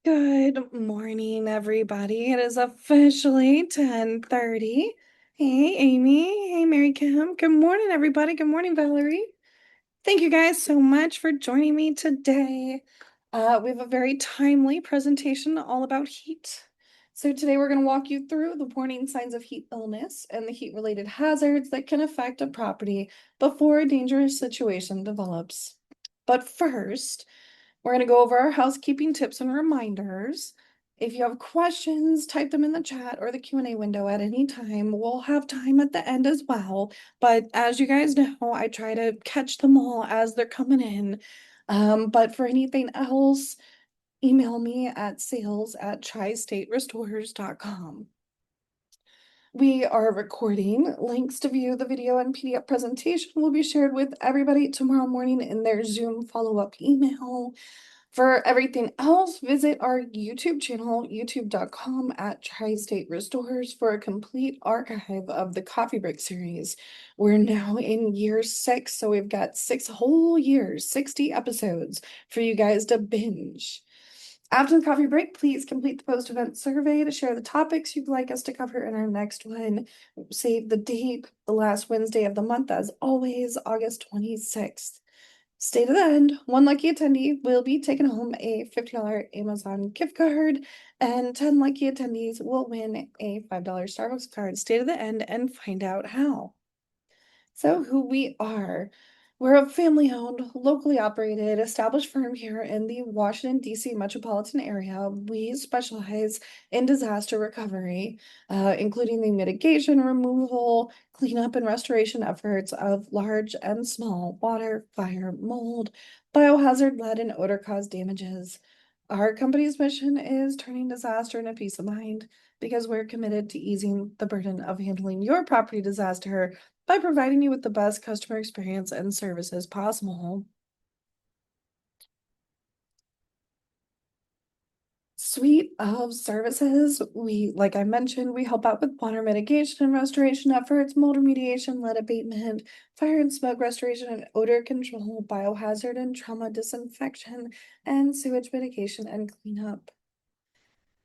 Good morning, everybody. It is officially 10:30. Hey, Amy. Hey, Mary Kim. Good morning, everybody. Good morning, Valerie. Thank you guys so much for joining me today. We have a very timely presentation all about heat. So today we're going to walk you through the warning signs of heat illness and the heat-related hazards that can affect a property before a dangerous situation develops. But first, we're going to go over our housekeeping tips and reminders. If you have questions, type them in the chat or the Q&A window at any time. We'll have time at the end as well. But as you guys know, I try to catch them all as they're coming in. But for anything else, email me at sales@tristaterestorers.com. We are recording. Links to view the video and PDF presentation will be shared with everybody tomorrow morning in their Zoom follow-up email. For everything else, visit our YouTube channel, youtube.com/Tri-State Restorers for a complete archive of the Coffee Break series. We're now in year 6, so we've got 6 whole years, 60 episodes for you guys to binge. After the coffee break, please complete the post-event survey to share the topics you'd like us to cover in our next one. Save the date, the last Wednesday of the month, as always, August 26th. Stay to the end. One lucky attendee will be taking home a $50 Amazon gift card, and 10 lucky attendees will win a $5 Starbucks card. Stay to the end and find out how. So, who we are. We're a family-owned, locally operated, established firm here in the Washington, D.C. metropolitan area. We specialize in disaster recovery, including the mitigation, removal, cleanup, and restoration efforts of large and small water, fire, mold, biohazard, lead, and odor-caused damages. Our company's mission is turning disaster into peace of mind because we're committed to easing the burden of handling your property disaster by providing you with the best customer experience and services possible. Suite of services. Like I mentioned, we help out with water mitigation and restoration efforts, mold remediation, lead abatement, fire and smoke restoration and odor control, biohazard and trauma disinfection, and sewage mitigation and cleanup.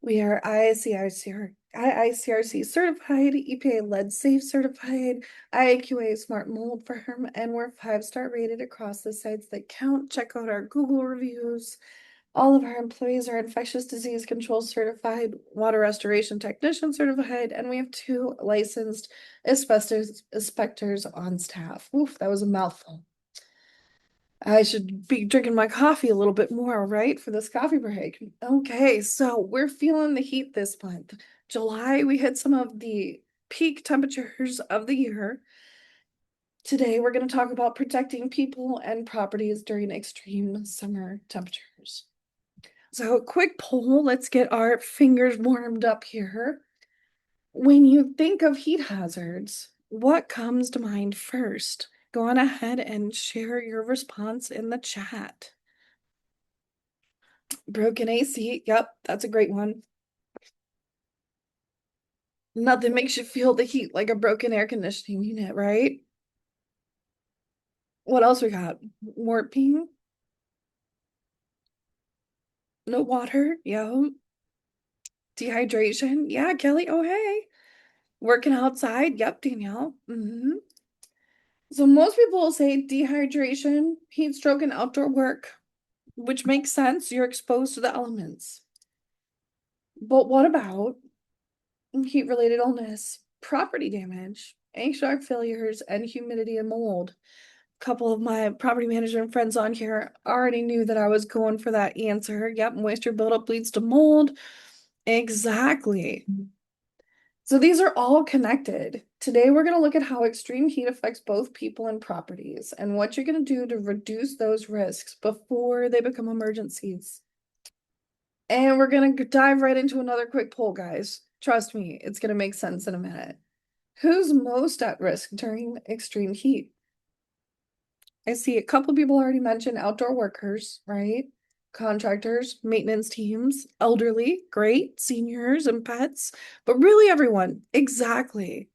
We are IICRC certified, EPA lead safe certified, IAQA smart mold firm, and we're 5-star rated across the sites that count. Check out our Google reviews. All of our employees are infectious disease control certified, water restoration technician certified, and we have 2 licensed inspectors on staff. Oof, that was a mouthful. I should be drinking my coffee a little bit more, right, for this coffee break. Okay, so we're feeling the heat this month. July, we hit some of the peak temperatures of the year. Today, we're going to talk about protecting people and properties during extreme summer temperatures. So, a quick poll, let's get our fingers warmed up here. When you think of heat hazards, what comes to mind first? Go on ahead and share your response in the chat. Broken AC. Yep, that's a great one. Nothing makes you feel the heat like a broken air conditioning unit, right? What else we got? Warping. No water. Yeah. Dehydration. Yeah, Kelly. Oh, hey. Working outside. Yep, Danielle. So most people will say dehydration, heat stroke, and outdoor work, which makes sense. You're exposed to the elements. But what about heat-related illness, property damage, HVAC failures, and humidity and mold? A couple of my property management friends on here already knew that I was going for that answer. Yep, moisture buildup leads to mold. Exactly. So these are all connected. Today, we're going to look at how extreme heat affects both people and properties and what you're going to do to reduce those risks before they become emergencies. And we're going to dive right into another quick poll, guys. Trust me, it's going to make sense in a minute. Who's most at risk during extreme heat? I see a couple people already mentioned outdoor workers, right? Contractors, maintenance teams, elderly, great, seniors and pets, but really everyone. Exactly.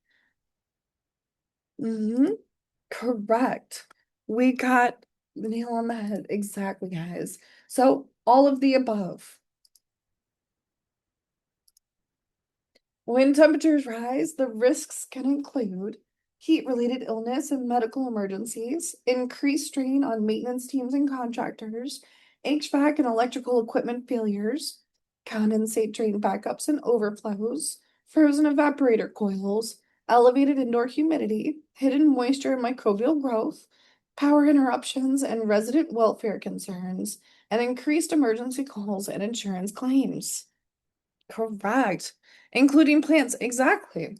Correct. We got the nail on the head. Exactly, guys. So all of the above. When temperatures rise, the risks can include heat-related illness and medical emergencies, increased strain on maintenance teams and contractors, HVAC and electrical equipment failures, condensate drain backups and overflows, frozen evaporator coils, elevated indoor humidity, hidden moisture and microbial growth, power interruptions and resident welfare concerns, and increased emergency calls and insurance claims. Correct. Including plants, exactly.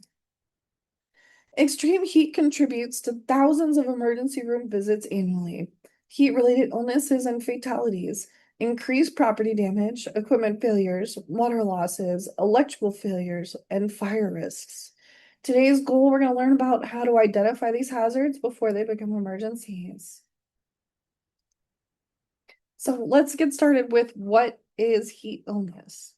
Extreme heat contributes to thousands of emergency room visits annually. Heat-related illnesses and fatalities, increased property damage, equipment failures, water losses, electrical failures, and fire risks. Today's goal, we're going to learn about how to identify these hazards before they become emergencies. So let's get started with what is heat illness.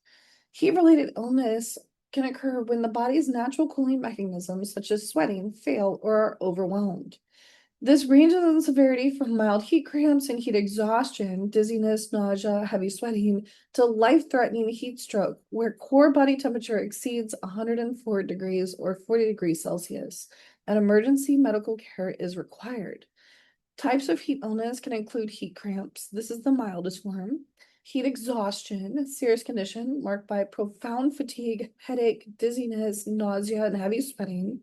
Heat-related illness can occur when the body's natural cooling mechanisms, such as sweating, fail or are overwhelmed. This ranges in severity from mild heat cramps and heat exhaustion, dizziness, nausea, heavy sweating, to life-threatening heat stroke, where core body temperature exceeds 104 degrees or 40 degrees Celsius, and emergency medical care is required. Types of heat illness can include heat cramps. This is the mildest form. Heat exhaustion, a serious condition marked by profound fatigue, headache, dizziness, nausea, and heavy sweating.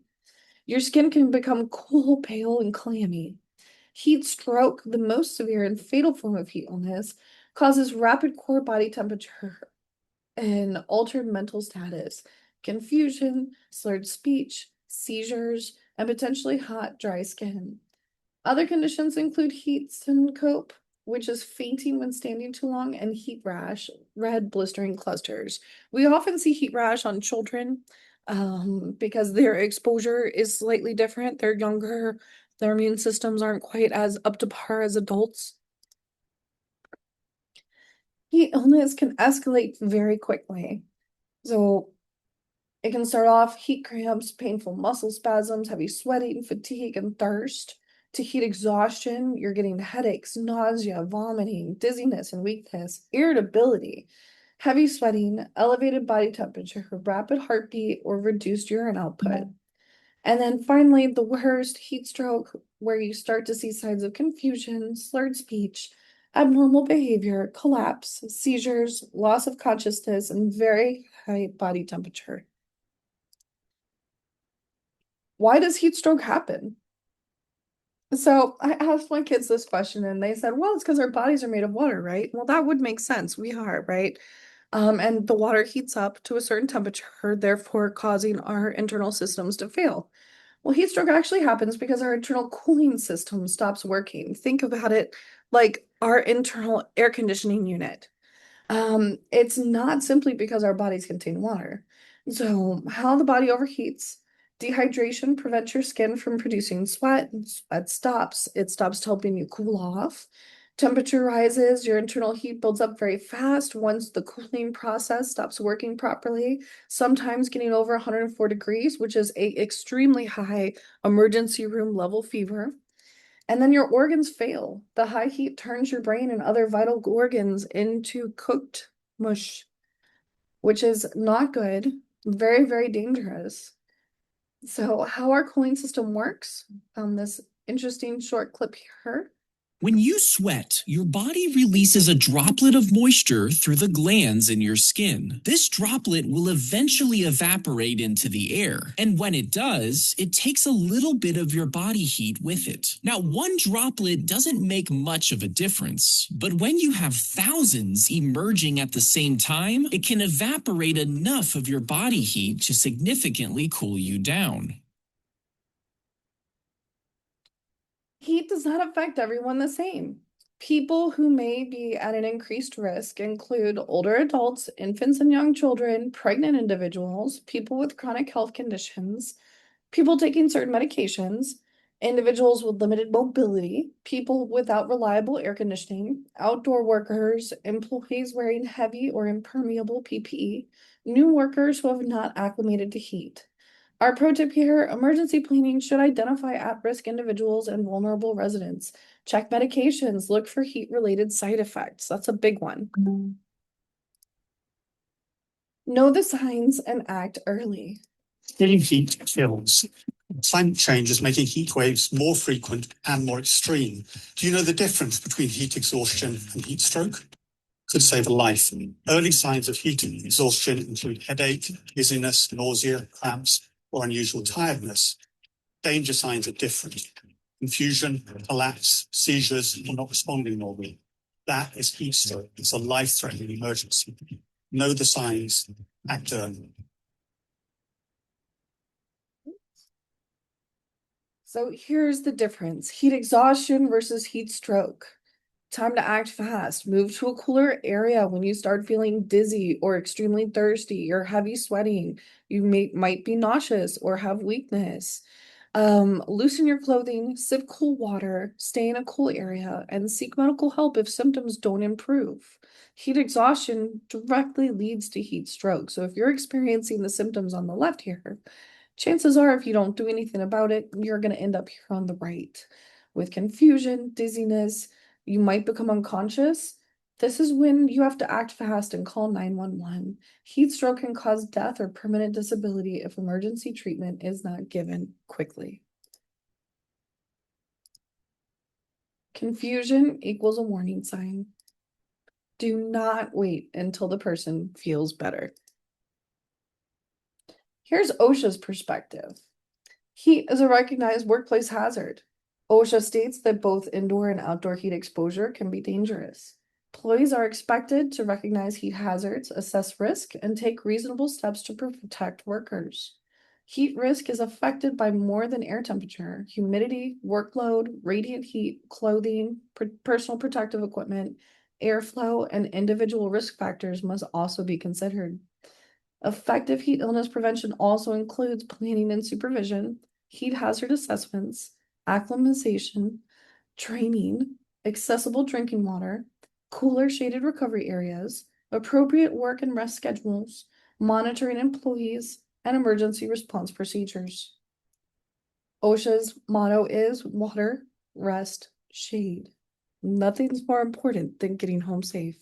Your skin can become cool, pale, and clammy. Heat stroke, the most severe and fatal form of heat illness, causes rapid core body temperature and altered mental status, confusion, slurred speech, seizures, and potentially hot, dry skin. Other conditions include heat syncope, which is fainting when standing too long, and heat rash, red blistering clusters. We often see heat rash on children because their exposure is slightly different. They're younger, their immune systems aren't quite as up to par as adults. Heat illness can escalate very quickly. So it can start off heat cramps, painful muscle spasms, heavy sweating, fatigue, and thirst. To heat exhaustion, you're getting headaches, nausea, vomiting, dizziness and weakness, irritability, heavy sweating, elevated body temperature, rapid heartbeat, or reduced urine output. And then finally, the worst, heat stroke, where you start to see signs of confusion, slurred speech, abnormal behavior, collapse, seizures, loss of consciousness, and very high body temperature. Why does heat stroke happen? So I asked my kids this question and they said, well, it's because our bodies are made of water, right? Well, that would make sense. We are, right? And the water heats up to a certain temperature, therefore causing our internal systems to fail. Well, heat stroke actually happens because our internal cooling system stops working. Think about it like our internal air conditioning unit. It's not simply because our bodies contain water. So, how the body overheats. Dehydration prevents your skin from producing sweat, and sweat stops. It stops helping you cool off. Temperature rises, your internal heat builds up very fast once the cooling process stops working properly, sometimes getting over 104 degrees, which is a extremely high emergency room level fever. And then your organs fail. The high heat turns your brain and other vital organs into cooked mush, which is not good, very, very dangerous. So, how our cooling system works, this interesting short clip here. When you sweat, your body releases a droplet of moisture through the glands in your skin. This droplet will eventually evaporate into the air, and when it does, it takes a little bit of your body heat with it. Now, one droplet doesn't make much of a difference, but when you have thousands emerging at the same time, it can evaporate enough of your body heat to significantly cool you down. Heat does not affect everyone the same. People who may be at an increased risk include older adults, infants and young children, pregnant individuals, people with chronic health conditions, people taking certain medications, individuals with limited mobility, people without reliable air conditioning, outdoor workers, employees wearing heavy or impermeable PPE, new workers who have not acclimated to heat. Our pro tip here, emergency planning should identify at-risk individuals and vulnerable residents. Check medications, look for heat-related side effects. That's a big one. Know the signs and act early. Extreme heat kills. Climate change is making heat waves more frequent and more extreme. Do you know the difference between heat exhaustion and heat stroke? Could save a life. Early signs of heat exhaustion include headache, dizziness, nausea, cramps, or unusual tiredness. Danger signs are different. Confusion, collapse, seizures, or not responding normally. That is heat stroke. It's a life-threatening emergency. Know the signs, act early. So here's the difference. Heat exhaustion versus heat stroke. Time to act fast. Move to a cooler area when you start feeling dizzy or extremely thirsty or heavy sweating. You might be nauseous or have weakness. Loosen your clothing, sip cool water, stay in a cool area, and seek medical help if symptoms don't improve. Heat exhaustion directly leads to heat stroke. So if you're experiencing the symptoms on the left here, chances are if you don't do anything about it, you're going to end up here on the right with confusion, dizziness. You might become unconscious. This is when you have to act fast and call 911. Heat stroke can cause death or permanent disability if emergency treatment is not given quickly. Confusion equals a warning sign. Do not wait until the person feels better. Here's OSHA's perspective. Heat is a recognized workplace hazard. OSHA states that both indoor and outdoor heat exposure can be dangerous. Employees are expected to recognize heat hazards, assess risk, and take reasonable steps to protect workers. Heat risk is affected by more than air temperature, humidity, workload, radiant heat, clothing, personal protective equipment, airflow, and individual risk factors must also be considered. Effective heat illness prevention also includes planning and supervision, heat hazard assessments, acclimatization, training, accessible drinking water, cooler shaded recovery areas, appropriate work and rest schedules, monitoring employees, and emergency response procedures. OSHA's motto is water, rest, shade. Nothing's more important than getting home safe.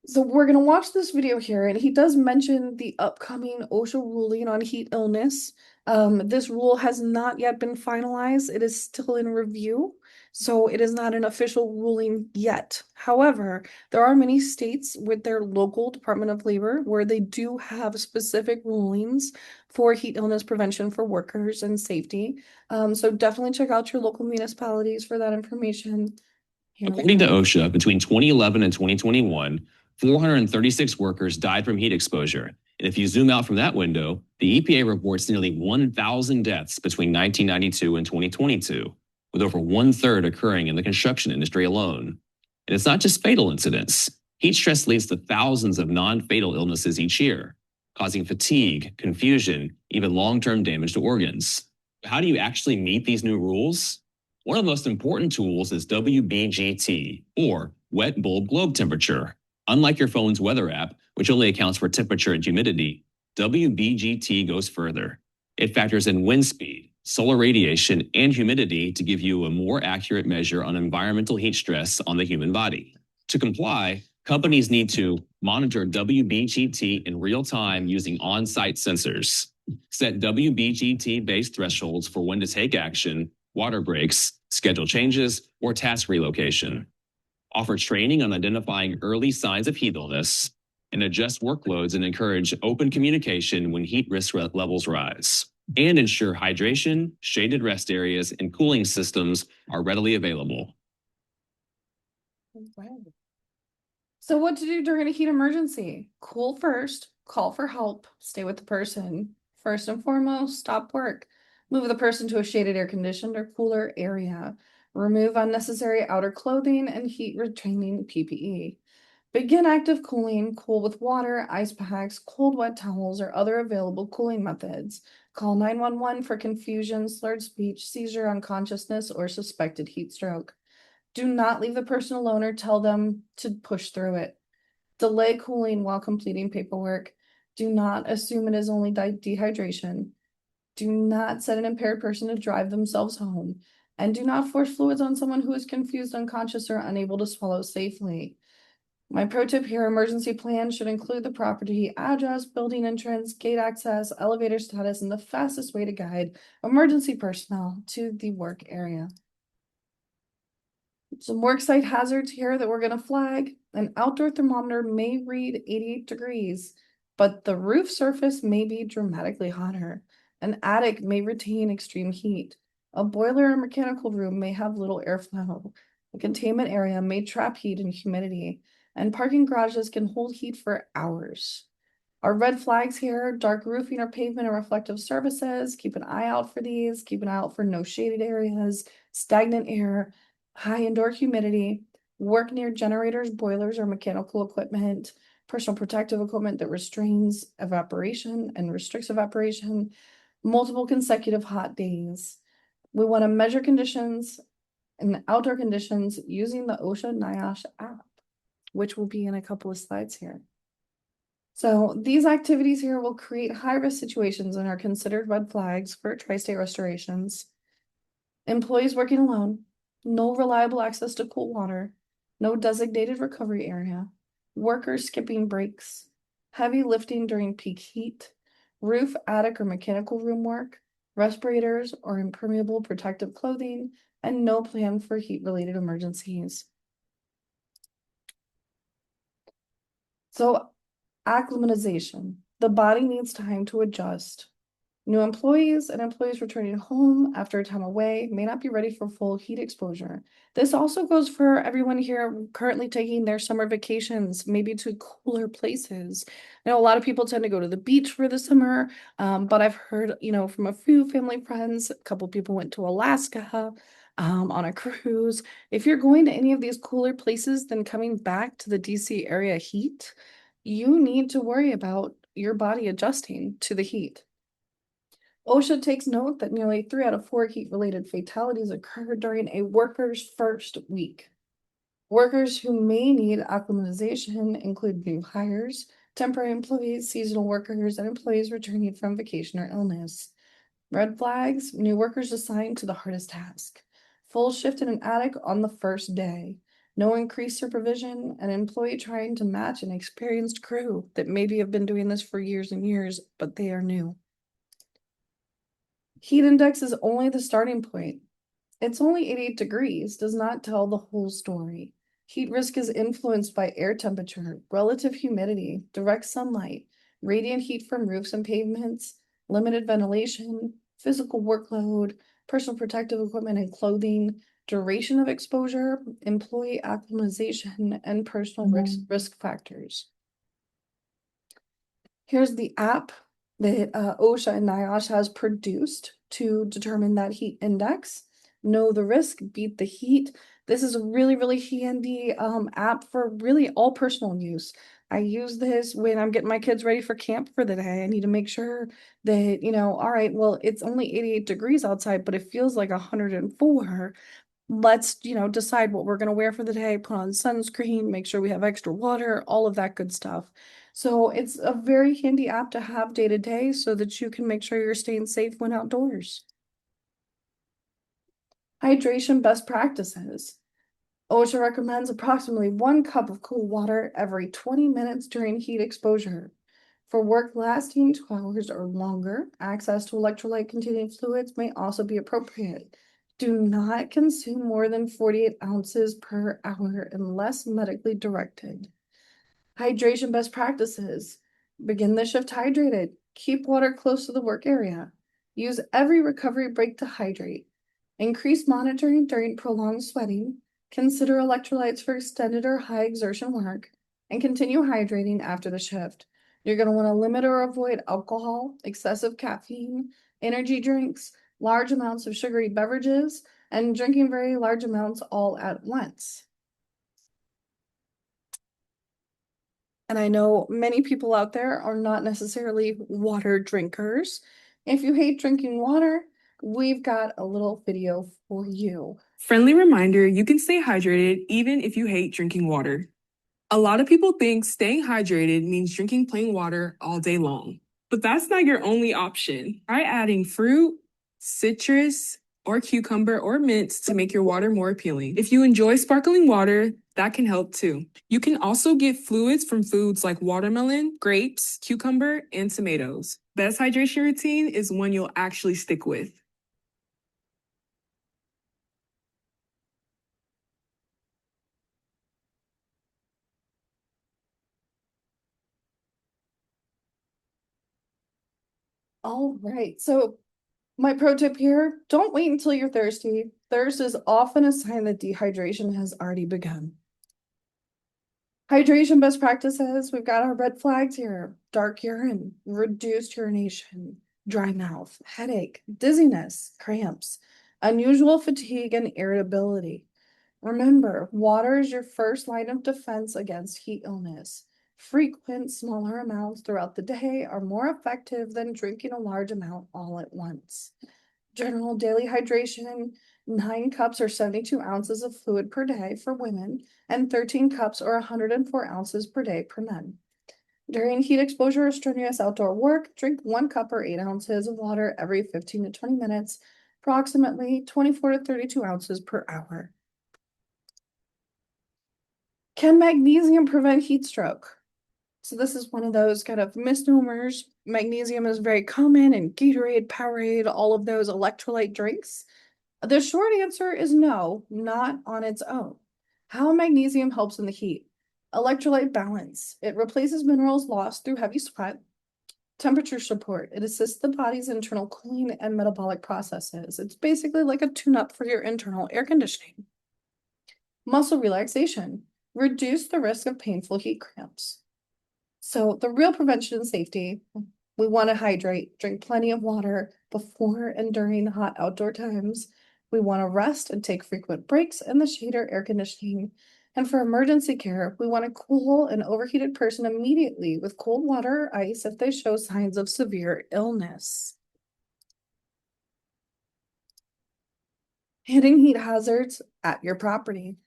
So we're going to watch this video here, and he does mention the upcoming OSHA ruling on heat illness. This rule has not yet been finalized. It is still in review, so it is not an official ruling yet. However, there are many states with their local Department of Labor where they do have specific rulings for heat illness prevention for workers and safety. So definitely check out your local municipalities for that information. According to OSHA, between 2011 and 2021, 436 workers died from heat exposure. And if you zoom out from that window, the EPA reports nearly 1,000 deaths between 1992 and 2022, with over 1/3 occurring in the construction industry alone. And it's not just fatal incidents. Heat stress leads to thousands of non-fatal illnesses each year, causing fatigue, confusion, even long-term damage to organs. How do you actually meet these new rules? One of the most important tools is WBGT, or wet bulb globe temperature. Unlike your phone's weather app, which only accounts for temperature and humidity, WBGT goes further. It factors in wind speed, solar radiation, and humidity to give you a more accurate measure on environmental heat stress on the human body. To comply, companies need to monitor WBGT in real time using on-site sensors, set WBGT-based thresholds for when to take action, water breaks, schedule changes, or task relocation, offer training on identifying early signs of heat illness, and adjust workloads and encourage open communication when heat risk levels rise, and ensure hydration, shaded rest areas, and cooling systems are readily available. So what to do during a heat emergency? Cool first, call for help, stay with the person. First and foremost, stop work. Move the person to a shaded, air-conditioned, or cooler area. Remove unnecessary outer clothing and heat-retaining PPE. Begin active cooling. Cool with water, ice packs, cold wet towels, or other available cooling methods. Call 911 for confusion, slurred speech, seizure, unconsciousness, or suspected heat stroke. Do not leave the person alone or tell them to push through it. Delay cooling while completing paperwork. Do not assume it is only dehydration. Do not set an impaired person to drive themselves home. And do not force fluids on someone who is confused, unconscious, or unable to swallow safely. My pro tip here, emergency plan should include the property address, building entrance, gate access, elevator status, and the fastest way to guide emergency personnel to the work area. Some worksite hazards here that we're going to flag. An outdoor thermometer may read 88 degrees, but the roof surface may be dramatically hotter. An attic may retain extreme heat. A boiler or mechanical room may have little airflow. A containment area may trap heat and humidity, and parking garages can hold heat for hours. Our red flags here, dark roofing or pavement or reflective surfaces. Keep an eye out for these. Keep an eye out for no shaded areas, stagnant air, high indoor humidity, work near generators, boilers, or mechanical equipment, personal protective equipment that restrains evaporation and restricts evaporation, multiple consecutive hot days. We want to measure conditions and outdoor conditions using the OSHA NIOSH app, which will be in a couple of slides here. So these activities here will create high-risk situations and are considered red flags for tri-state restorations. Employees working alone, no reliable access to cool water, no designated recovery area, workers skipping breaks, heavy lifting during peak heat, roof, attic, or mechanical room work, respirators or impermeable protective clothing, and no plan for heat-related emergencies. So acclimatization. The body needs time to adjust. New employees and employees returning home after a time away may not be ready for full heat exposure. This also goes for everyone here currently taking their summer vacations, maybe to cooler places. I know a lot of people tend to go to the beach for the summer, but I've heard, from a few family friends, a couple people went to Alaska on a cruise. If you're going to any of these cooler places, then coming back to the DC area heat, you need to worry about your body adjusting to the heat. OSHA takes note that nearly 3 out of 4 heat-related fatalities occur during a worker's first week. Workers who may need acclimatization include new hires, temporary employees, seasonal workers, and employees returning from vacation or illness. Red flags, new workers assigned to the hardest task. Full shift in an attic on the first day. No increased supervision, an employee trying to match an experienced crew that maybe have been doing this for years and years, but they are new. Heat index is only the starting point. It's only 88 degrees, does not tell the whole story. Heat risk is influenced by air temperature, relative humidity, direct sunlight, radiant heat from roofs and pavements, limited ventilation, physical workload, personal protective equipment and clothing, duration of exposure, employee acclimatization, and personal risk factors. Here's the app that OSHA and NIOSH has produced to determine that heat index. Know the risk, beat the heat. This is a really, really handy app for really all personal use. I use this when I'm getting my kids ready for camp for the day. I need to make sure that, all right, well, it's only 88 degrees outside, but it feels like 104. Let's, decide what we're going to wear for the day, put on sunscreen, make sure we have extra water, all of that good stuff. So it's a very handy app to have day to day so that you can make sure you're staying safe when outdoors. Hydration best practices. OSHA recommends approximately 1 cup of cool water every 20 minutes during heat exposure. For work lasting 2 hours or longer, access to electrolyte-containing fluids may also be appropriate. Do not consume more than 48 ounces per hour unless medically directed. Hydration best practices. Begin the shift hydrated. Keep water close to the work area. Use every recovery break to hydrate. Increase monitoring during prolonged sweating. Consider electrolytes for extended or high exertion work. And continue hydrating after the shift. You're going to want to limit or avoid alcohol, excessive caffeine, energy drinks, large amounts of sugary beverages, and drinking very large amounts all at once. And I know many people out there are not necessarily water drinkers. If you hate drinking water, we've got a little video for you. Friendly reminder, you can stay hydrated even if you hate drinking water. A lot of people think staying hydrated means drinking plain water all day long, but that's not your only option. Try adding fruit, citrus, or cucumber or mints to make your water more appealing. If you enjoy sparkling water, That can help too. You can also get fluids from foods like watermelon, grapes, cucumber, and tomatoes. Best hydration routine is one you'll actually stick with. All right, so my pro tip here, don't wait until you're thirsty. Thirst is often a sign that dehydration has already begun. Hydration best practices, we've got our red flags here: dark urine, reduced urination, dry mouth, headache, dizziness, cramps, unusual fatigue, and irritability. Remember, water is your first line of defense against heat illness. Frequent, smaller amounts throughout the day are more effective than drinking a large amount all at once. General daily hydration, 9 cups or 72 ounces of fluid per day for women, and 13 cups or 104 ounces per day for men. During heat exposure or strenuous outdoor work, drink 1 cup or 8 ounces of water every 15 to 20 minutes, approximately 24 to 32 ounces per hour. Can magnesium prevent heat stroke? So this is one of those kind of misnomers. Magnesium is very common in Gatorade, Powerade, all of those electrolyte drinks. The short answer is no, not on its own. How magnesium helps in the heat. Electrolyte balance. It replaces minerals lost through heavy sweat. Temperature support. It assists the body's internal cooling and metabolic processes. It's basically like a tune-up for your internal air conditioning. Muscle relaxation. Reduce the risk of painful heat cramps. So the real prevention and safety, we want to hydrate, drink plenty of water before and during hot outdoor times. We want to rest and take frequent breaks in the shade or air conditioning. And for emergency care, we want to cool an overheated person immediately with cold water or ice if they show signs of severe illness. Hitting heat hazards at your property.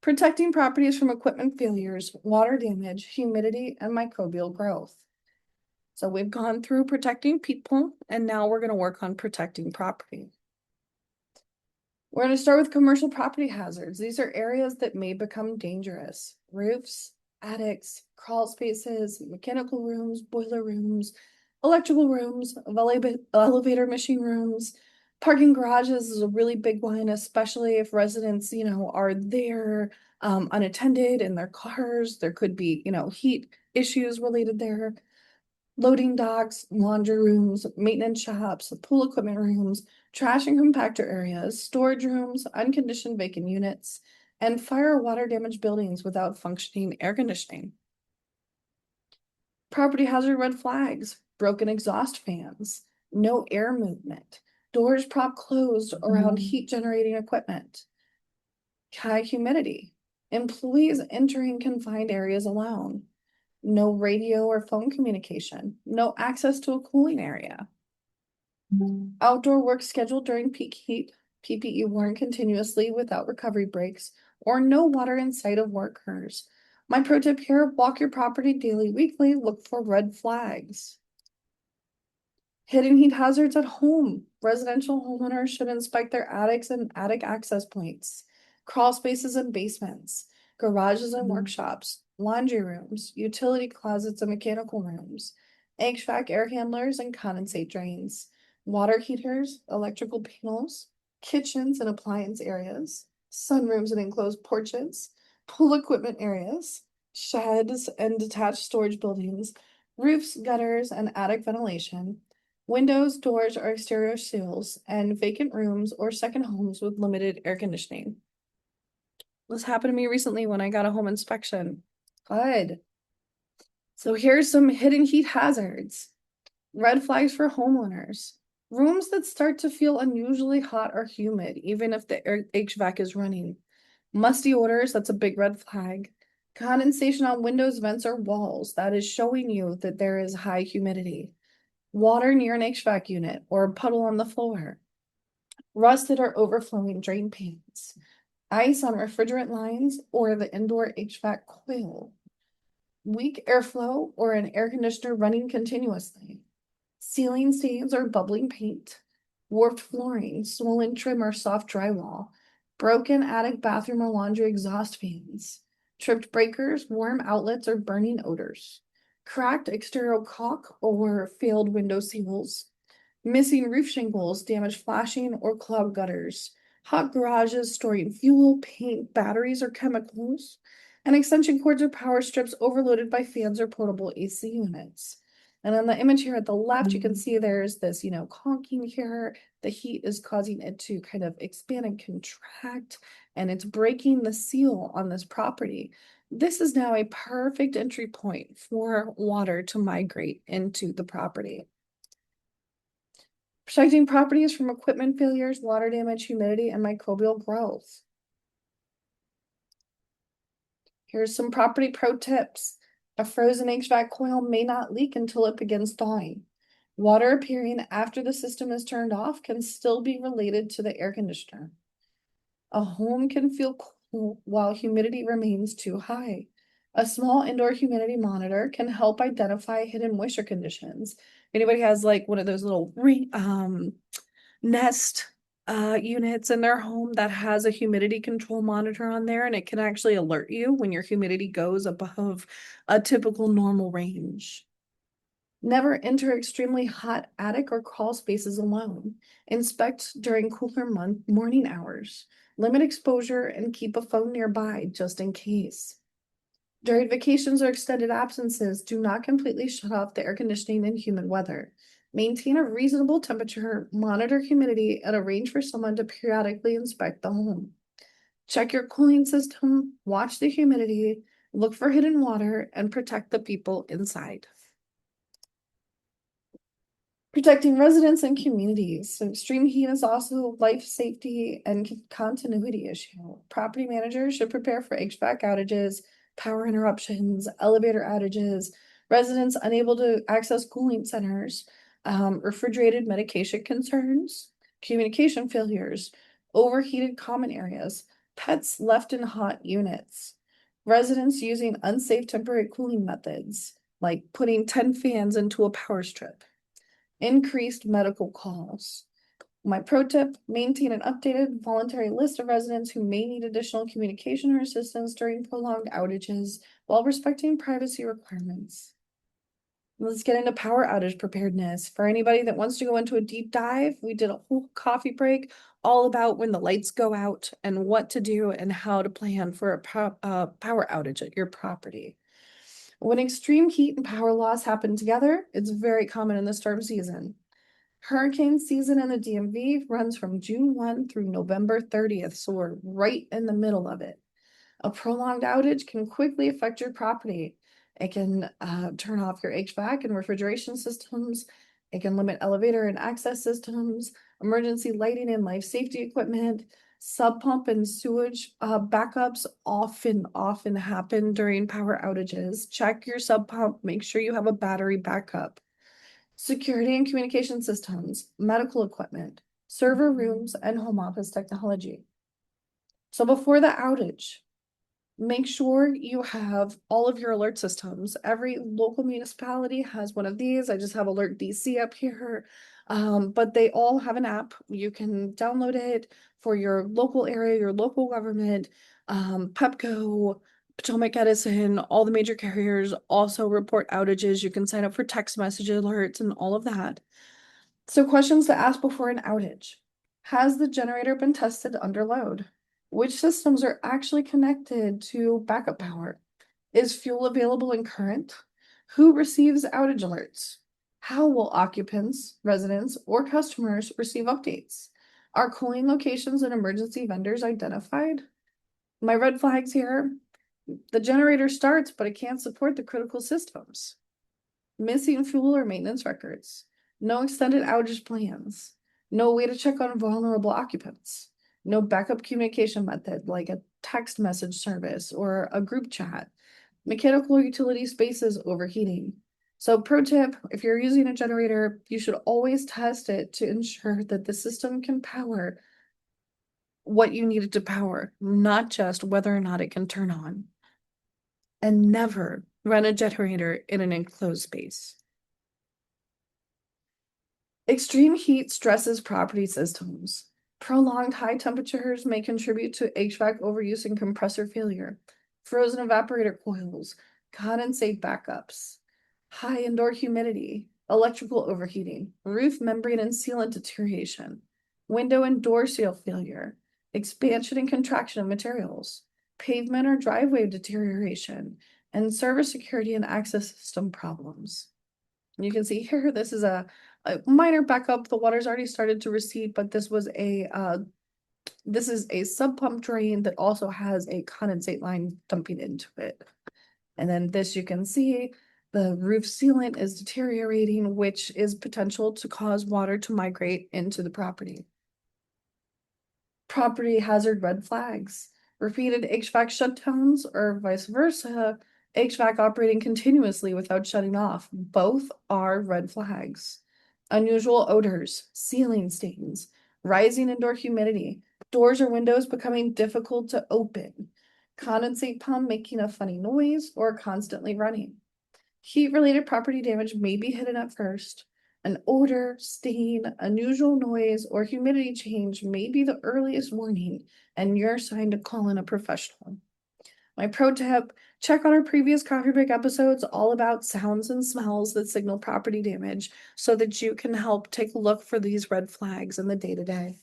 Protecting properties from equipment failures, water damage, humidity, and microbial growth. So we've gone through protecting people, and now we're going to work on protecting property. We're going to start with commercial property hazards. These are areas that may become dangerous: roofs, attics, crawl spaces, mechanical rooms, boiler rooms, electrical rooms, elevator machine rooms. Parking garages is a really big one, especially if residents, are there unattended in their cars. There could be, heat issues related there. Loading docks, laundry rooms, maintenance shops, pool equipment rooms, trash and compactor areas, storage rooms, unconditioned vacant units, and fire or water damaged buildings without functioning air conditioning. Property hazard red flags: broken exhaust fans, no air movement, doors propped closed around heat generating equipment, high humidity, employees entering confined areas alone, no radio or phone communication, no access to a cooling area, outdoor work scheduled during peak heat, PPE worn continuously without recovery breaks, or no water in sight of workers. My pro tip here: walk your property daily, weekly, look for red flags. Hidden heat hazards at home. Residential homeowners should inspect their attics and attic access points, crawl spaces and basements, garages and workshops, laundry rooms, utility closets and mechanical rooms, HVAC air handlers and condensate drains, water heaters, electrical panels, kitchens and appliance areas, sunrooms and enclosed porches, pool equipment areas, sheds and detached storage buildings, roofs, gutters, and attic ventilation, windows, doors, or exterior seals, and vacant rooms or second homes with limited air conditioning. This happened to me recently when I got a home inspection. Good. So here's some hidden heat hazards. Red flags for homeowners: rooms that start to feel unusually hot or humid, even if the HVAC is running. Musty odors, that's a big red flag. Condensation on windows, vents, or walls, that is showing you that there is high humidity. Water near an HVAC unit or a puddle on the floor. Rusted or overflowing drain pans. Ice on refrigerant lines or the indoor HVAC coil. Weak airflow or an air conditioner running continuously. Ceiling stains or bubbling paint. Warped flooring, swollen trim or soft drywall. broken attic, bathroom, or laundry exhaust fans, tripped breakers, warm outlets, or burning odors, cracked exterior caulk or failed window seals, missing roof shingles, damaged flashing, or clogged gutters, hot garages storing fuel, paint, batteries, or chemicals, and extension cords or power strips overloaded by fans or portable AC units. And on the image here at the left, you can see there's this, caulking here. The heat is causing it to kind of expand and contract, and it's breaking the seal on this property. This is now a perfect entry point for water to migrate into the property. Protecting properties from equipment failures, water damage, humidity, and microbial growth. Here's some property pro tips. A frozen HVAC coil may not leak until it begins thawing. Water appearing after the system is turned off can still be related to the air conditioner. A home can feel cool while humidity remains too high. A small indoor humidity monitor can help identify hidden moisture conditions. If anybody has like one of those little Nest units in their home that has a humidity control monitor on there, and it can actually alert you when your humidity goes above a typical normal range. Never enter extremely hot attic or crawl spaces alone. Inspect during cooler morning hours. Limit exposure and keep a phone nearby just in case. During vacations or extended absences, do not completely shut off the air conditioning in humid weather. Maintain a reasonable temperature, monitor humidity, and arrange for someone to periodically inspect the home. Check your cooling system, watch the humidity, look for hidden water, and protect the people inside. Protecting residents and communities. So extreme heat is also life safety and continuity issue. Property managers should prepare for HVAC outages, power interruptions, elevator outages, residents unable to access cooling centers, refrigerated medication concerns, communication failures, overheated common areas, pets left in hot units, residents using unsafe temporary cooling methods, like putting 10 fans into a power strip, increased medical calls. My pro tip, maintain an updated voluntary list of residents who may need additional communication or assistance during prolonged outages while respecting privacy requirements. Let's get into power outage preparedness. For anybody that wants to go into a deep dive, we did a whole coffee break all about when the lights go out and what to do and how to plan for a power outage at your property. When extreme heat and power loss happen together, it's very common in the storm season. Hurricane season in the DMV runs from June 1 through November 30th, so we're right in the middle of it. A prolonged outage can quickly affect your property. It can turn off your HVAC and refrigeration systems. It can limit elevator and access systems, emergency lighting and life safety equipment. Sub pump and sewage backups often happen during power outages. Check your sub pump, make sure you have a battery backup. Security and communication systems, medical equipment, server rooms, and home office technology. So before the outage, make sure you have all of your alert systems. Every local municipality has one of these. I just have Alert DC up here, but they all have an app. You can download it for your local area, your local government. Pepco, Potomac Edison, all the major carriers also report outages. You can sign up for text message alerts and all of that. So questions to ask before an outage. Has the generator been tested under load? Which systems are actually connected to backup power? Is fuel available and current? Who receives outage alerts? How will occupants, residents, or customers receive updates? Are cooling locations and emergency vendors identified? My red flags here. The generator starts, but it can't support the critical systems. Missing fuel or maintenance records. No extended outage plans. No way to check on vulnerable occupants. No backup communication method like a text message service or a group chat. Mechanical utility spaces overheating. So pro tip, if you're using a generator, you should always test it to ensure that the system can power what you need it to power, not just whether or not it can turn on. And never run a generator in an enclosed space. Extreme heat stresses property systems. Prolonged high temperatures may contribute to HVAC overuse and compressor failure. Frozen evaporator coils, condensate backups, high indoor humidity, electrical overheating, roof membrane and sealant deterioration, window and door seal failure, expansion and contraction of materials, pavement or driveway deterioration, and service security and access system problems. You can see here, this is a minor backup. The water's already started to recede, but this is a sub pump drain that also has a condensate line dumping into it. And then this, you can see the roof sealant is deteriorating, which is potential to cause water to migrate into the property. Property hazard red flags, repeated HVAC shutdowns, or vice versa, HVAC operating continuously without shutting off. Both are red flags. Unusual odors, ceiling stains, rising indoor humidity, doors or windows becoming difficult to open, condensate pump making a funny noise or constantly running. Heat-related property damage may be hidden at first. An odor, stain, unusual noise, or humidity change may be the earliest warning and your sign to call in a professional. My pro tip, check out our previous coffee break episodes all about sounds and smells that signal property damage so that you can help take a look for these red flags in the day-to-day.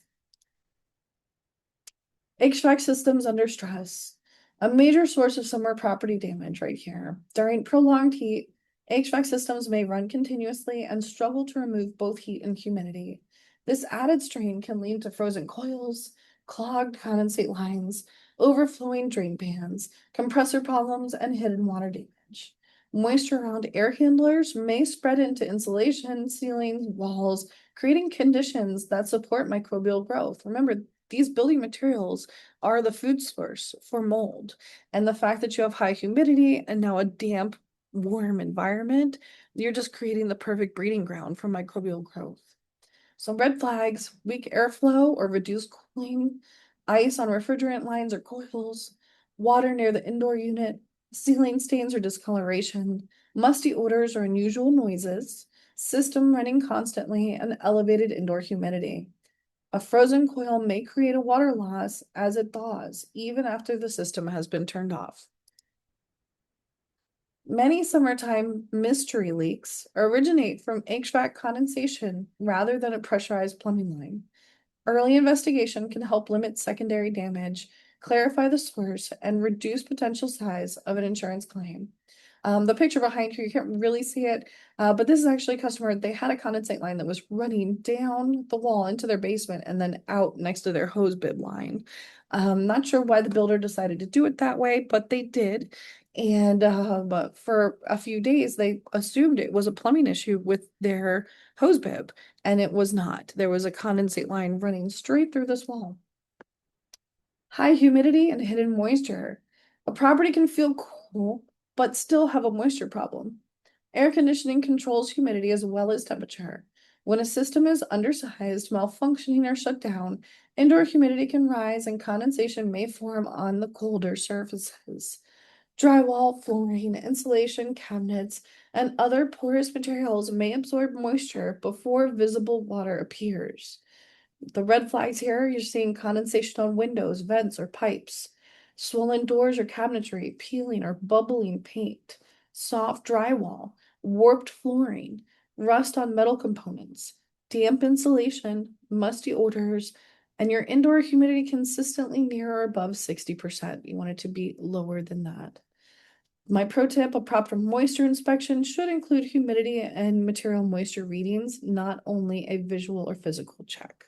HVAC systems under stress. A major source of summer property damage right here. During prolonged heat, HVAC systems may run continuously and struggle to remove both heat and humidity. This added strain can lead to frozen coils, clogged condensate lines, overflowing drain pans, compressor problems, and hidden water damage. Moisture around air handlers may spread into insulation, ceilings, walls, creating conditions that support microbial growth. Remember, these building materials are the food source for mold. And the fact that you have high humidity and now a damp, warm environment, you're just creating the perfect breeding ground for microbial growth. So red flags, weak airflow or reduced cooling, ice on refrigerant lines or coils, water near the indoor unit, ceiling stains or discoloration, musty odors or unusual noises, system running constantly, and elevated indoor humidity. A frozen coil may create a water loss as it thaws, even after the system has been turned off. Many summertime mystery leaks originate from HVAC condensation rather than a pressurized plumbing line. Early investigation can help limit secondary damage, clarify the source, and reduce potential size of an insurance claim. The picture behind you can't really see it, but this is actually a customer. They had a condensate line that was running down the wall into their basement and then out next to their hose bib line. Not sure why the builder decided to do it that way, but they did. And but for a few days, they assumed it was a plumbing issue with their hose bib, and it was not. There was a condensate line running straight through this wall. High humidity and hidden moisture. A property can feel cool, but still have a moisture problem. Air conditioning controls humidity as well as temperature. When a system is undersized, malfunctioning, or shut down, indoor humidity can rise and condensation may form on the colder surfaces. Drywall, flooring, insulation, cabinets, and other porous materials may absorb moisture before visible water appears. The red flags here, you're seeing condensation on windows, vents, or pipes, swollen doors or cabinetry, peeling or bubbling paint, soft drywall, warped flooring, rust on metal components, damp insulation, musty odors, and your indoor humidity consistently near or above 60%. You want it to be lower than that. My pro tip, a proper moisture inspection should include humidity and material moisture readings, not only a visual or physical check.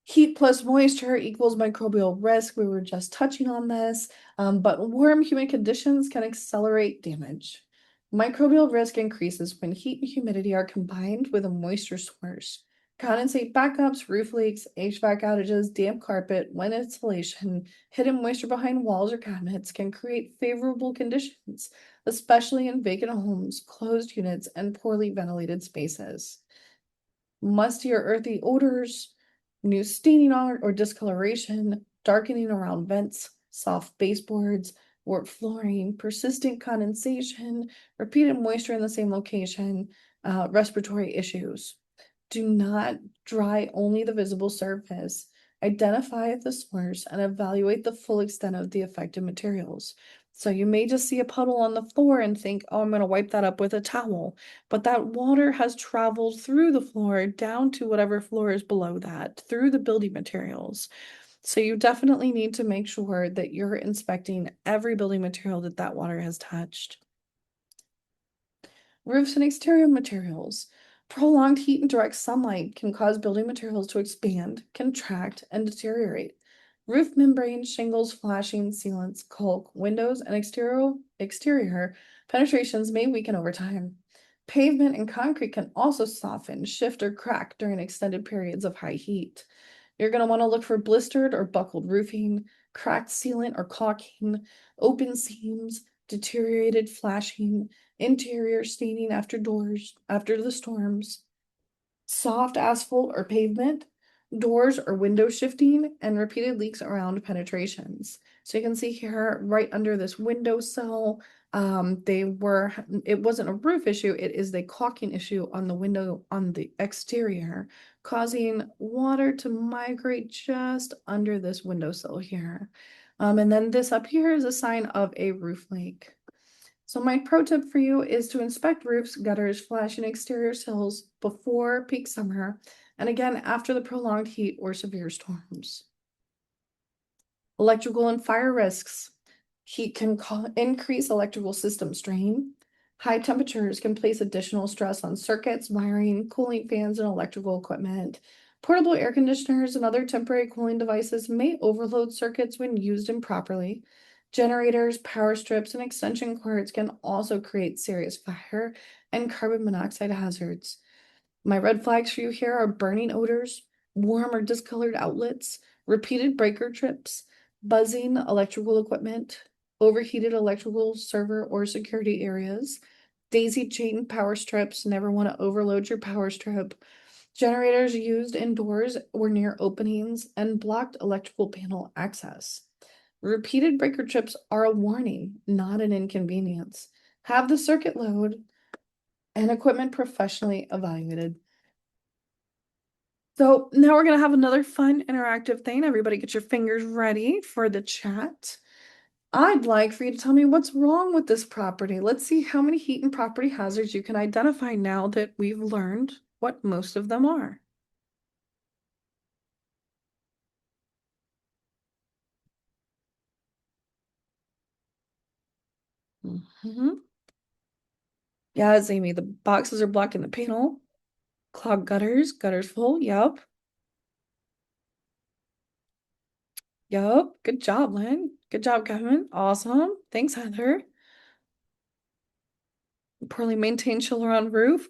Heat plus moisture equals microbial risk. We were just touching on this, but warm, humid conditions can accelerate damage. Microbial risk increases when heat and humidity are combined with a moisture source. Condensate backups, roof leaks, HVAC outages, damp carpet, wind insulation, hidden moisture behind walls or cabinets can create favorable conditions, especially in vacant homes, closed units, and poorly ventilated spaces. Musty or earthy odors, new staining or discoloration, darkening around vents, soft baseboards, warped flooring, persistent condensation, repeated moisture in the same location, respiratory issues. Do not dry only the visible surface. Identify the source and evaluate the full extent of the affected materials. So you may just see a puddle on the floor and think, oh, I'm going to wipe that up with a towel. But that water has traveled through the floor down to whatever floor is below that, through the building materials. So you definitely need to make sure that you're inspecting every building material that that water has touched. Roofs and exterior materials. Prolonged heat and direct sunlight can cause building materials to expand, contract, and deteriorate. Roof membranes, shingles, flashing, sealants, caulk, windows, and exterior penetrations may weaken over time. Pavement and concrete can also soften, shift, or crack during extended periods of high heat. You're going to want to look for blistered or buckled roofing, cracked sealant or caulking, open seams, deteriorated flashing, interior staining after the storms, soft asphalt or pavement, doors or window shifting, and repeated leaks around penetrations. So you can see here right under this windowsill, it wasn't a roof issue, it is the caulking issue on the window on the exterior, causing water to migrate just under this windowsill here. And then this up here is a sign of a roof leak. So my pro tip for you is to inspect roofs, gutters, flashing exterior sills before peak summer, and again after the prolonged heat or severe storms. Electrical and fire risks. Heat can increase electrical system strain. High temperatures can place additional stress on circuits, wiring, cooling fans, and electrical equipment. Portable air conditioners and other temporary cooling devices may overload circuits when used improperly. Generators, power strips, and extension cords can also create serious fire and carbon monoxide hazards. My red flags for you here are burning odors, warm or discolored outlets, repeated breaker trips, buzzing electrical equipment, overheated electrical server or security areas, daisy chain power strips, never want to overload your power strip, generators used indoors or near openings, and blocked electrical panel access. Repeated breaker trips are a warning, not an inconvenience. Have the circuit load and equipment professionally evaluated. So now we're going to have another fun interactive thing. Everybody get your fingers ready for the chat. I'd like for you to tell me what's wrong with this property. Let's see how many heat and property hazards you can identify now that we've learned what most of them are. Yes, Amy, the boxes are blocking the panel. Clogged gutters, gutters full, yep. Yep, good job, Lynn. Good job, Kevin. Awesome. Thanks, Heather. Poorly maintained chiller on roof.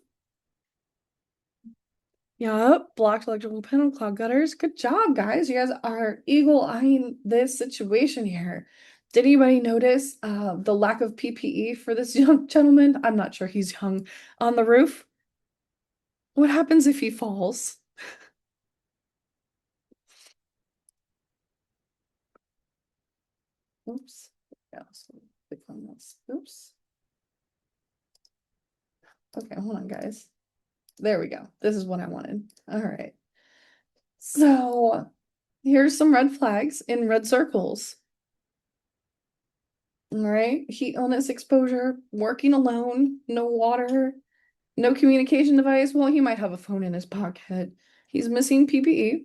Yep, blocked electrical panel, clogged gutters. Good job, guys. You guys are eagle-eyeing this situation here. Did anybody notice the lack of PPE for this young gentleman? I'm not sure he's young. On the roof? What happens if he falls? Oops. Yeah, so click on this. Oops. Okay, hold on, guys. There we go. This is what I wanted. All right. So here's some red flags in red circles. All right. Heat illness exposure, working alone, no water, no communication device. Well, he might have a phone in his pocket. He's missing PPE.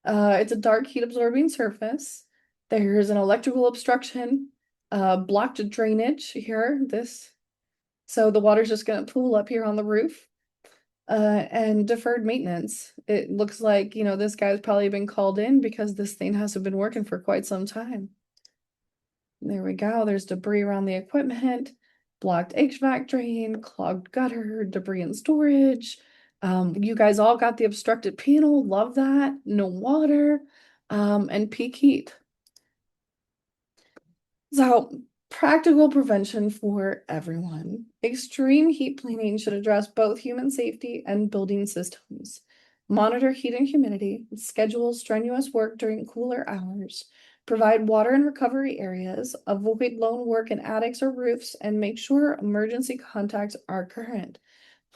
It's a dark heat absorbing surface. There's an electrical obstruction, blocked drainage here. So the water's just going to pool up here on the roof. And deferred maintenance. It looks like, this guy's probably been called in because this thing hasn't been working for quite some time. There we go. There's debris around the equipment, blocked HVAC drain, clogged gutter, debris in storage. You guys all got the obstructed panel. Love that. No water, and peak heat. So, practical prevention for everyone. Extreme heat planning should address both human safety and building systems. Monitor heat and humidity, schedule strenuous work during cooler hours, provide water and recovery areas, avoid lone work in attics or roofs, and make sure emergency contacts are current.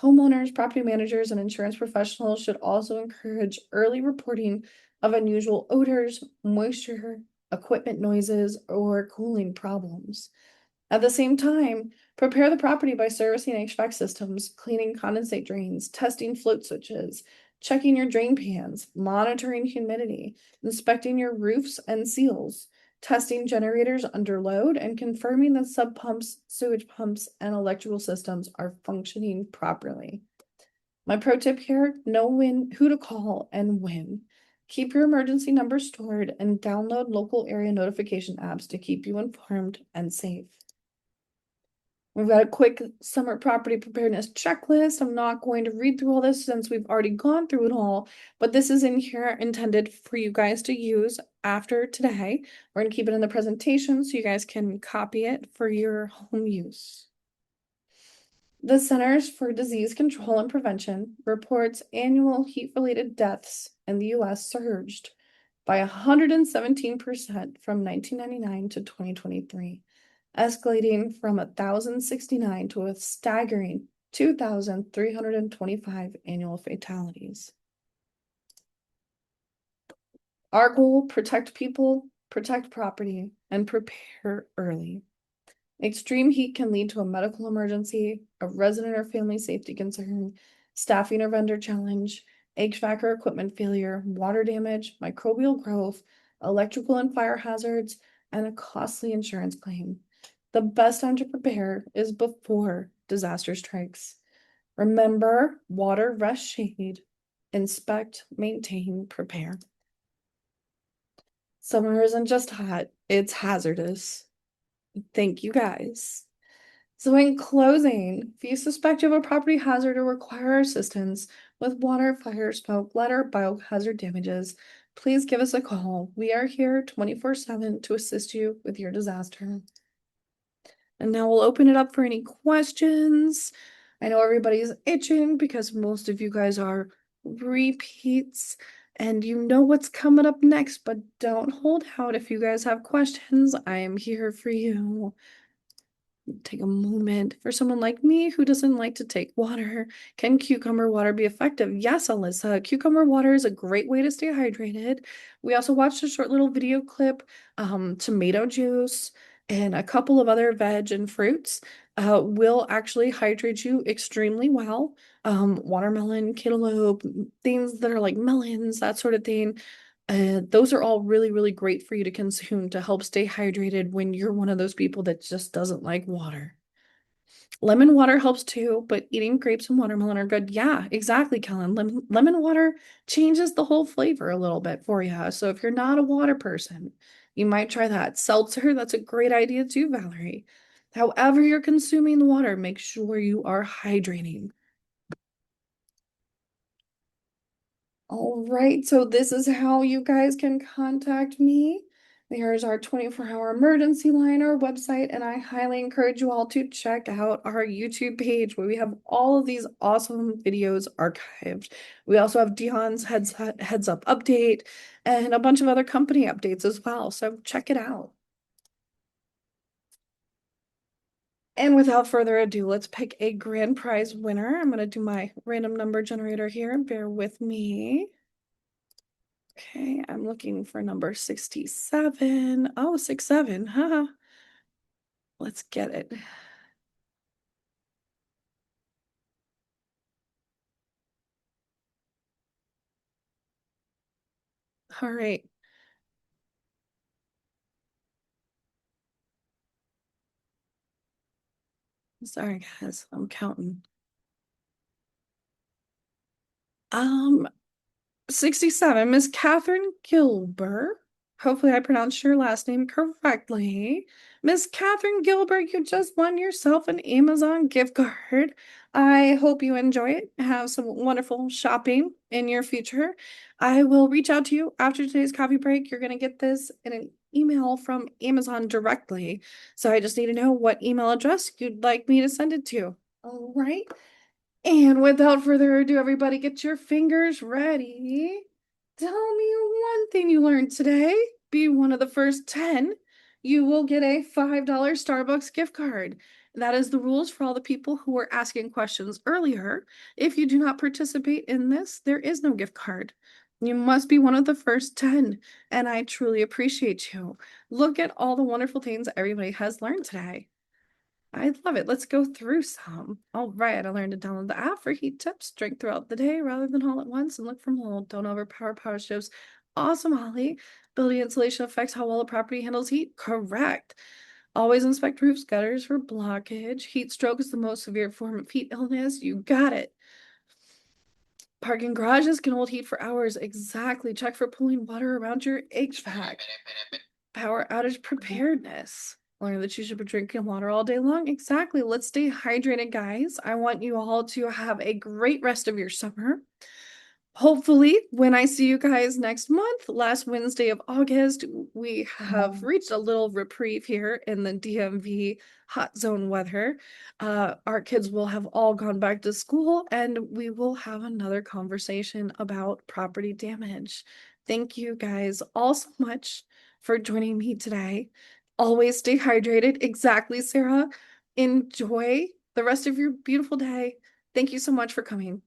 Homeowners, property managers, and insurance professionals should also encourage early reporting of unusual odors, moisture, equipment noises, or cooling problems. At the same time, prepare the property by servicing HVAC systems, cleaning condensate drains, testing float switches, checking your drain pans, monitoring humidity, inspecting your roofs and seals, testing generators under load, and confirming that sub pumps, sewage pumps, and electrical systems are functioning properly. My pro tip here, know when, who to call and when. Keep your emergency number stored and download local area notification apps to keep you informed and safe. We've got a quick summer property preparedness checklist. I'm not going to read through all this since we've already gone through it all, but this is in here intended for you guys to use after today. We're going to keep it in the presentation so you guys can copy it for your home use. The Centers for Disease Control and Prevention reports annual heat-related deaths in the US surged by 117% from 1999 to 2023. Escalating from 1,069 to a staggering 2,325 annual fatalities. Our goal, protect people, protect property, and prepare early. Extreme heat can lead to a medical emergency, a resident or family safety concern, staffing or vendor challenge, HVAC or equipment failure, water damage, microbial growth, electrical and fire hazards, and a costly insurance claim. The best time to prepare is before disaster strikes. Remember, water, rest, shade, inspect, maintain, prepare. Summer isn't just hot, it's hazardous. Thank you guys. So in closing, if you suspect you have a property hazard or require assistance with water, fire, smoke, lead, or biohazard damages, please give us a call. We are here 24/7 to assist you with your disaster. And now we'll open it up for any questions. I know everybody's itching because most of you guys are repeats and you know what's coming up next, but don't hold out if you guys have questions. I am here for you. Take a moment. For someone like me who doesn't like to take water, can cucumber water be effective? Yes, Alyssa. Cucumber water is a great way to stay hydrated. We also watched a short little video clip, tomato juice, and a couple of other veg and fruits will actually hydrate you extremely well. Watermelon, cantaloupe, things that are like melons, that sort of thing. Those are all really, really great for you to consume to help stay hydrated when you're one of those people that just doesn't like water. Lemon water helps too, but eating grapes and watermelon are good. Yeah, exactly, Kellen. Lemon water changes the whole flavor a little bit for you. So if you're not a water person, you might try that. Seltzer, that's a great idea too, Valerie. However you're consuming the water, make sure you are hydrating. All right, so this is how you guys can contact me. There's our 24-hour emergency line, our website, and I highly encourage you all to check out our YouTube page where we have all of these awesome videos archived. We also have Dion's heads up update and a bunch of other company updates as well, so check it out. And without further ado, let's pick a grand prize winner. I'm going to do my random number generator here. Bear with me. Okay, I'm looking for number 67. Oh, 67. Haha. Let's get it. All right. Sorry, guys. I'm counting. 67, Miss Catherine Gilbert. Hopefully I pronounced your last name correctly. Miss Catherine Gilbert, you just won yourself an Amazon gift card. I hope you enjoy it. Have some wonderful shopping in your future. I will reach out to you after today's coffee break. You're going to get this in an email from Amazon directly. So I just need to know what email address you'd like me to send it to. All right. And without further ado, everybody get your fingers ready. Tell me one thing you learned today. Be one of the first 10. You will get a $5 Starbucks gift card. That is the rules for all the people who were asking questions earlier. If you do not participate in this, there is no gift card. You must be one of the first 10, and I truly appreciate you. Look at all the wonderful things everybody has learned today. I love it. Let's go through some. All right, I learned to download the app for heat tips, drink throughout the day rather than all at once, and look from home. Don't overpower power stoves. Awesome, Holly. Building insulation affects how well a property handles heat. Correct. Always inspect roofs, gutters for blockage. Heat stroke is the most severe form of heat illness. You got it. Parking garages can hold heat for hours. Exactly. Check for pooling water around your HVAC. Power outage preparedness. Learn that you should be drinking water all day long. Exactly. Let's stay hydrated, guys. I want you all to have a great rest of your summer. Hopefully, when I see you guys next month, last Wednesday of August, we have reached a little reprieve here in the DMV hot zone weather. Our kids will have all gone back to school and we will have another conversation about property damage. Thank you guys all so much for joining me today. Always stay hydrated. Exactly, Sarah. Enjoy the rest of your beautiful day. Thank you so much for coming.